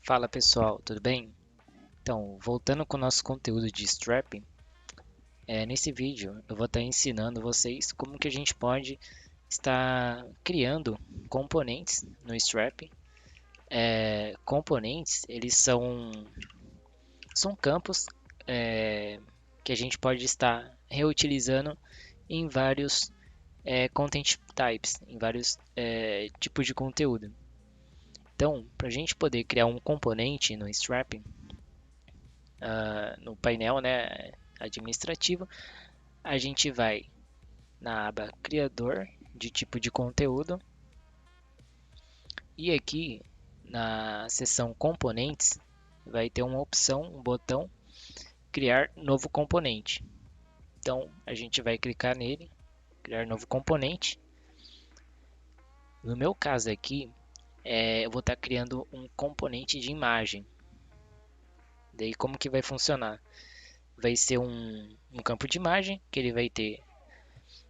Fala pessoal, tudo bem? Então, voltando com o nosso conteúdo de Strapping, nesse vídeo eu vou estar ensinando vocês como que a gente pode estar criando componentes no Strapping. Componentes, eles são campos que a gente pode estar reutilizando em vários content types, em vários tipos de conteúdo. Então, para a gente poder criar um componente no Strapping, no painel, né, administrativo, a gente vai na aba Criador de tipo de conteúdo e aqui na seção Componentes vai ter uma opção, um botão Criar novo componente. Então a gente vai clicar nele, Criar novo componente. No meu caso aqui, eu vou estar criando um componente de imagem. Daí como que vai funcionar? Vai ser um campo de imagem que ele vai ter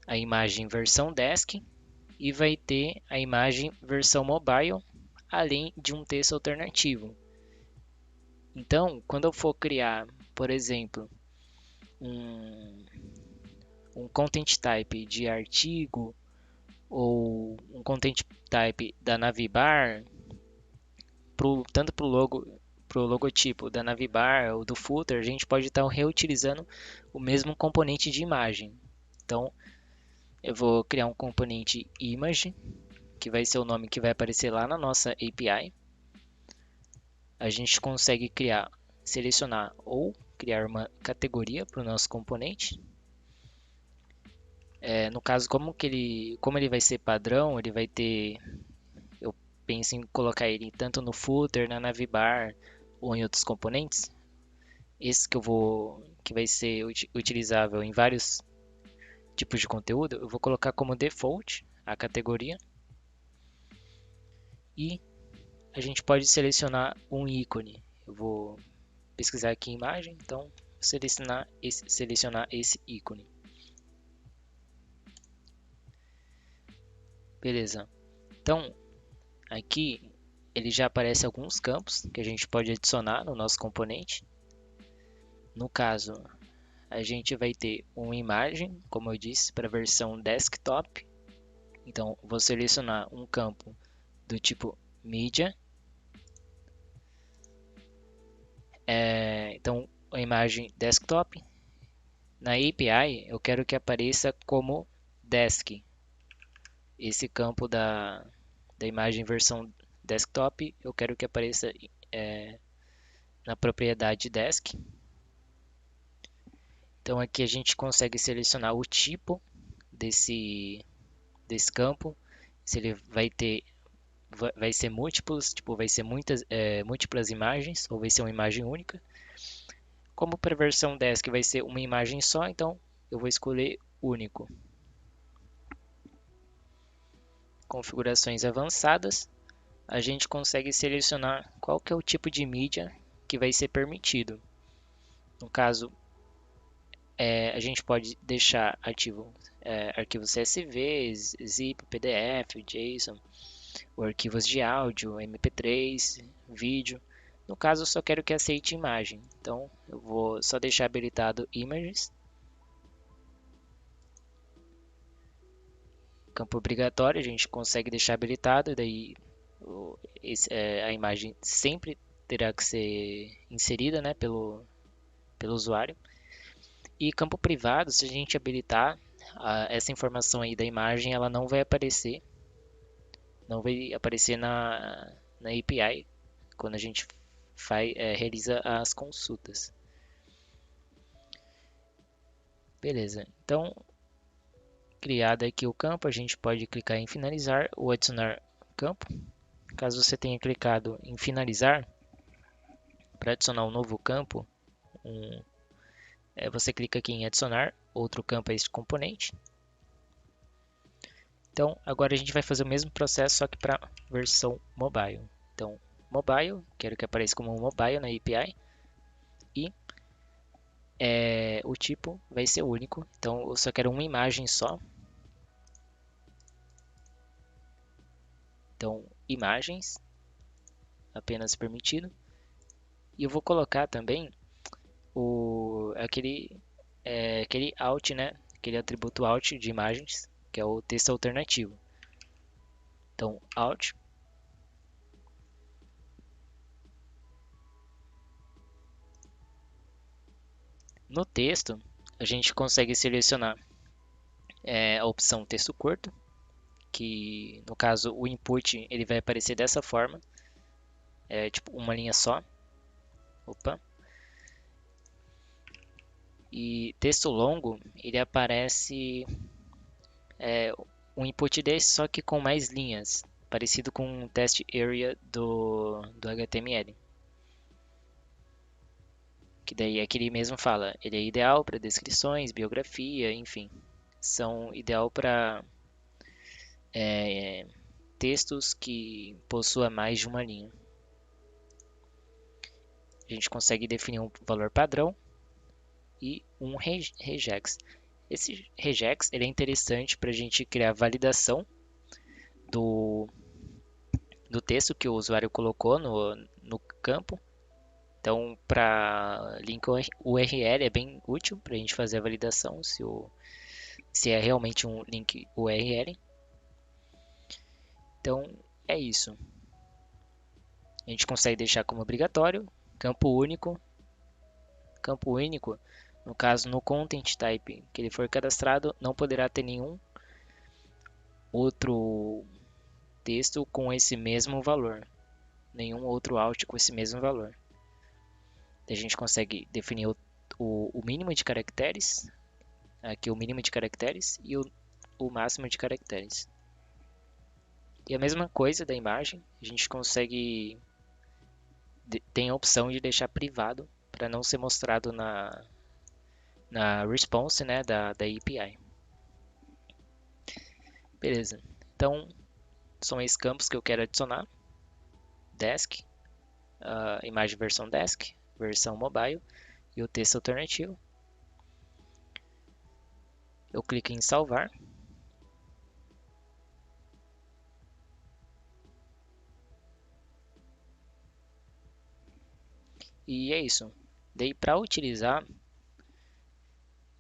a imagem versão desk e vai ter a imagem versão mobile, além de um texto alternativo. Então, quando eu for criar, por exemplo, um, um content type de artigo ou um content type da Navibar, tanto para o logotipo da Navibar ou do footer, a gente pode estar reutilizando o mesmo componente de imagem. Então, eu vou criar um componente image, que vai ser o nome que vai aparecer lá na nossa API. A gente consegue selecionar ou criar uma categoria para o nosso componente. No caso, como ele vai ser padrão, ele vai ter, eu penso em colocar ele tanto no footer, na navbar ou em outros componentes. Esse que vai ser utilizável em vários tipos de conteúdo, eu vou colocar como default a categoria e a gente pode selecionar um ícone. Eu vou pesquisar aqui imagem, então selecionar esse ícone. Beleza. Então, aqui ele já aparece alguns campos que a gente pode adicionar no nosso componente. No caso, a gente vai ter uma imagem, como eu disse, para a versão desktop. Então, vou selecionar um campo do tipo Media. Então, a imagem desktop. Na API, eu quero que apareça como desk. Esse campo da imagem versão desktop, eu quero que apareça na propriedade desk. Então aqui a gente consegue selecionar o tipo desse campo, se ele vai ser múltiplos, tipo vai ser múltiplas imagens ou vai ser uma imagem única. Como para a versão desk vai ser uma imagem só, então eu vou escolher único. Configurações avançadas, a gente consegue selecionar qual que é o tipo de mídia que vai ser permitido. No caso, a gente pode deixar ativo arquivos CSV, zip, PDF, JSON, ou arquivos de áudio, MP3, vídeo. No caso, eu só quero que aceite imagem, então eu vou só deixar habilitado Images. Campo obrigatório, a gente consegue deixar habilitado, daí a imagem sempre terá que ser inserida, né, pelo usuário. E campo privado, se a gente habilitar, essa informação aí da imagem, ela não vai aparecer na API quando a gente realiza as consultas. Beleza, então criado aqui o campo, a gente pode clicar em finalizar ou adicionar campo. Caso você tenha clicado em finalizar, para adicionar um novo campo, você clica aqui em adicionar outro campo a este componente. Então, agora a gente vai fazer o mesmo processo, só que para versão mobile. Então, mobile, quero que apareça como um mobile na API. E o tipo vai ser único, então eu só quero uma imagem só. Então, imagens, apenas permitido. E eu vou colocar também aquele alt, né? Aquele atributo alt de imagens, que é o texto alternativo. Então, alt. No texto, a gente consegue selecionar a opção texto curto, que no caso o input ele vai aparecer dessa forma, tipo uma linha só. Opa. E texto longo, ele aparece um input desse, só que com mais linhas, parecido com o test area do HTML. Que daí aquele mesmo fala, ele é ideal para descrições, biografia, enfim. São ideal para textos que possuam mais de uma linha. A gente consegue definir um valor padrão e um regex. Esse regex ele é interessante para a gente criar validação do, do texto que o usuário colocou no campo. Então, para link URL é bem útil para a gente fazer a validação se é realmente um link URL. Então, é isso. A gente consegue deixar como obrigatório, campo único. Campo único, no caso, no content type que ele for cadastrado, não poderá ter nenhum outro texto com esse mesmo valor. Nenhum outro alt com esse mesmo valor. A gente consegue definir o mínimo de caracteres, aqui o mínimo de caracteres e o máximo de caracteres. E a mesma coisa da imagem, a gente consegue, tem a opção de deixar privado para não ser mostrado na response, né, da API. Beleza, então são esses campos que eu quero adicionar. Desk, imagem versão desk, versão mobile e o texto alternativo. Eu clico em salvar. E é isso. Daí para utilizar,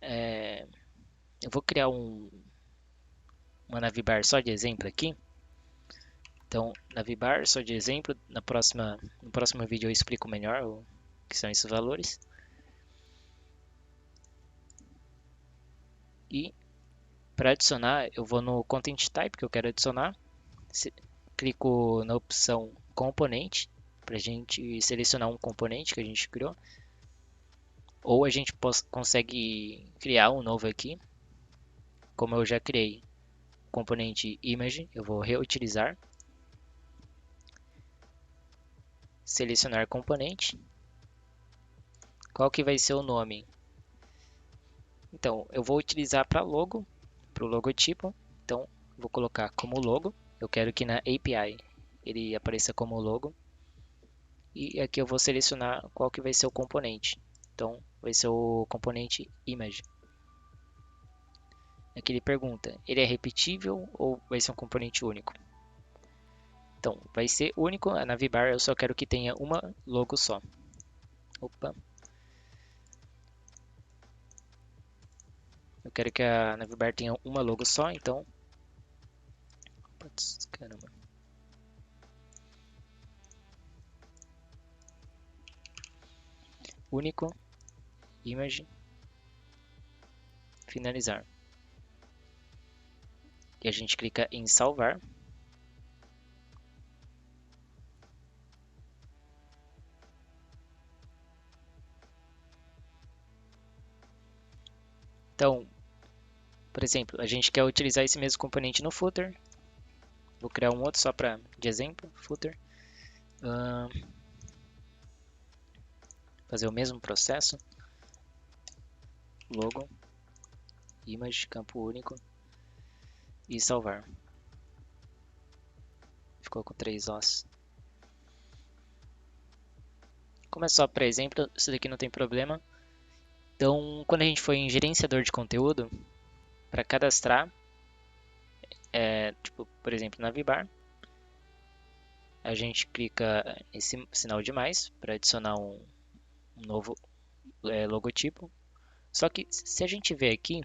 eu vou criar uma navbar só de exemplo aqui. Então, navbar só de exemplo, no próximo vídeo eu explico melhor o que são esses valores. E para adicionar, eu vou no Content Type que eu quero adicionar. Clico na opção Componente, para a gente selecionar um componente que a gente criou. Ou a gente consegue criar um novo aqui. Como eu já criei o componente Image, eu vou reutilizar. Selecionar componente. Qual que vai ser o nome? Então, eu vou utilizar para logo, para o logotipo. Então, vou colocar como logo. Eu quero que na API ele apareça como logo. E aqui eu vou selecionar qual que vai ser o componente. Então, vai ser o componente Image. Aqui ele pergunta, ele é repetível ou vai ser um componente único? Então, vai ser único, a navbar eu só quero que tenha uma logo só. Opa. Eu quero que a navbar tenha uma logo só, então... Putz, caramba. Único, image, finalizar. E a gente clica em salvar. Então, por exemplo, a gente quer utilizar esse mesmo componente no footer. Vou criar um outro só de exemplo, footer. Fazer o mesmo processo. Logo, image, campo único e salvar. Ficou com 3 Os. Como é só para exemplo, isso daqui não tem problema. Então, quando a gente for em gerenciador de conteúdo, para cadastrar, tipo, por exemplo, navbar, a gente clica nesse sinal de mais para adicionar um novo logotipo. Só que se a gente ver aqui,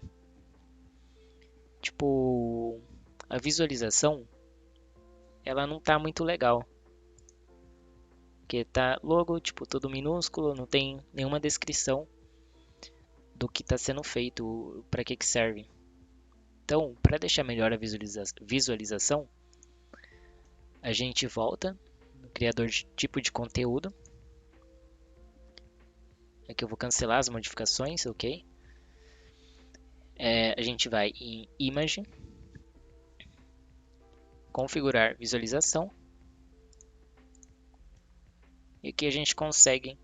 tipo, a visualização, ela não tá muito legal. Porque tá logo, tipo, todo minúsculo, não tem nenhuma descrição do que está sendo feito, para que serve. Então, para deixar melhor a visualização, a gente volta no criador de tipo de conteúdo. Aqui eu vou cancelar as modificações, ok? A gente vai em Image, configurar visualização. E aqui a gente consegue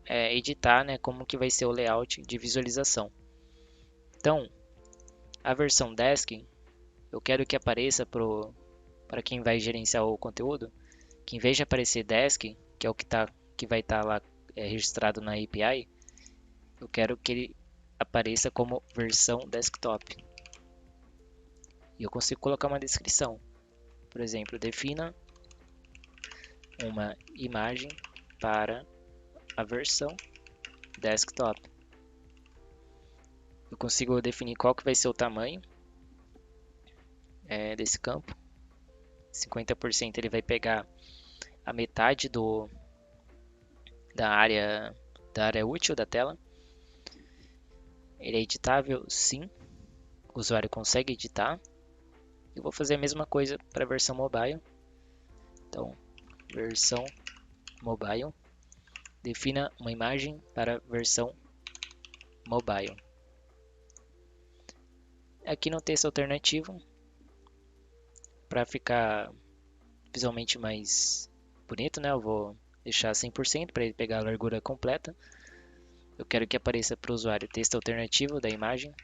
editar, né, como que vai ser o layout de visualização. Então, a versão Desk, eu quero que apareça para quem vai gerenciar o conteúdo, que em vez de aparecer Desk, que é o que vai estar lá registrado na API, eu quero que ele apareça como versão Desktop. E eu consigo colocar uma descrição. Por exemplo, defina uma imagem para a versão Desktop. Eu consigo definir qual que vai ser o tamanho desse campo. 50% ele vai pegar a metade da área útil da tela. Ele é editável? Sim. O usuário consegue editar. Eu vou fazer a mesma coisa para a versão mobile. Então, versão mobile. Defina uma imagem para a versão mobile. Aqui no texto alternativo, para ficar visualmente mais bonito, né? Eu vou deixar 100% para ele pegar a largura completa. Eu quero que apareça para o usuário texto alternativo da imagem.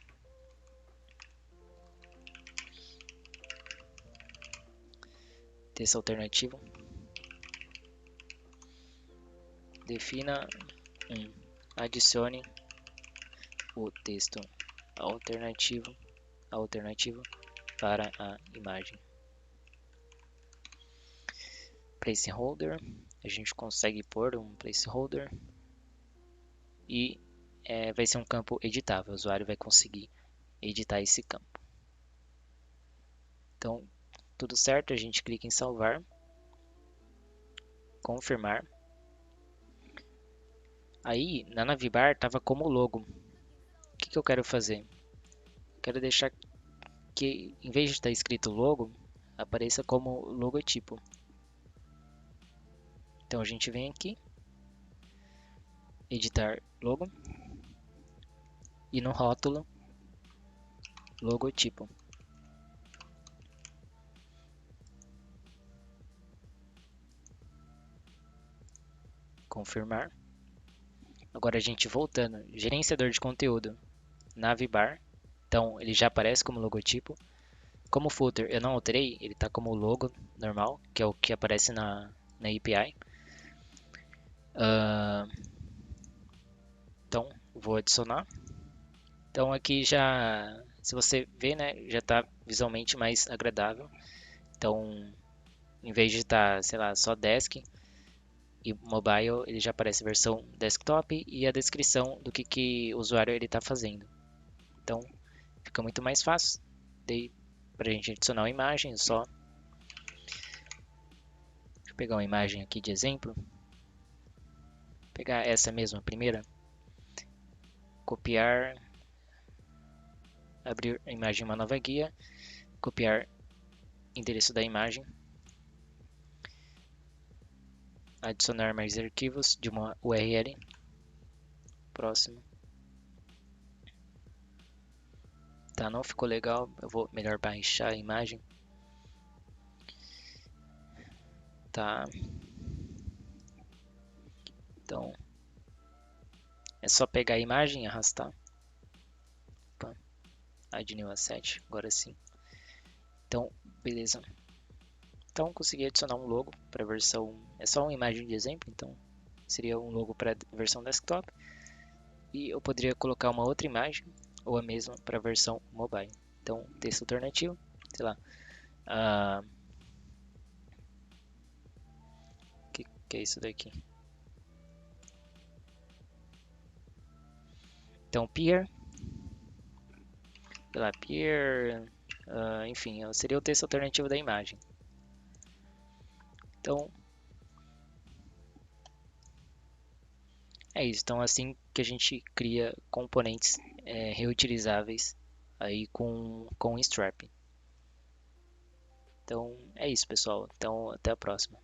Texto alternativo. Defina adicione o texto alternativo para a imagem. Placeholder, a gente consegue pôr um placeholder e vai ser um campo editável, o usuário vai conseguir editar esse campo. Então, tudo certo, a gente clica em salvar, confirmar. Aí, na navbar estava como logo. O que eu quero fazer? Quero deixar que, em vez de estar escrito logo, apareça como logotipo. Então, a gente vem aqui, editar logo, e no rótulo, logotipo. Confirmar. Agora a gente voltando, gerenciador de conteúdo, navbar. Então ele já aparece como logotipo. Como footer eu não alterei, ele está como logo normal, que é o que aparece na API. Então vou adicionar. Então aqui já, se você ver, né, já está visualmente mais agradável. Então em vez de estar, sei lá, só desk e mobile, ele já aparece a versão desktop e a descrição do que o usuário ele está fazendo. Então fica muito mais fácil. Daí para a gente adicionar uma imagem, só deixa eu pegar uma imagem aqui de exemplo. Pegar essa mesma primeira, copiar, abrir a imagem em uma nova guia, copiar endereço da imagem, adicionar mais arquivos de uma URL, próximo. Tá, não ficou legal, eu vou melhor baixar a imagem. Tá. Então, é só pegar a imagem e arrastar. Opa. Add new asset, agora sim. Então, beleza. Então, consegui adicionar um logo para a versão. É só uma imagem de exemplo, então seria um logo para a versão desktop. E eu poderia colocar uma outra imagem, ou a mesma, para a versão mobile. Então, texto alternativo, sei lá. que é isso daqui. Então, peer, pela peer, enfim, seria o texto alternativo da imagem. Então, é isso. Então, assim que a gente cria componentes reutilizáveis aí com Strapi. Então, é isso, pessoal. Então, até a próxima.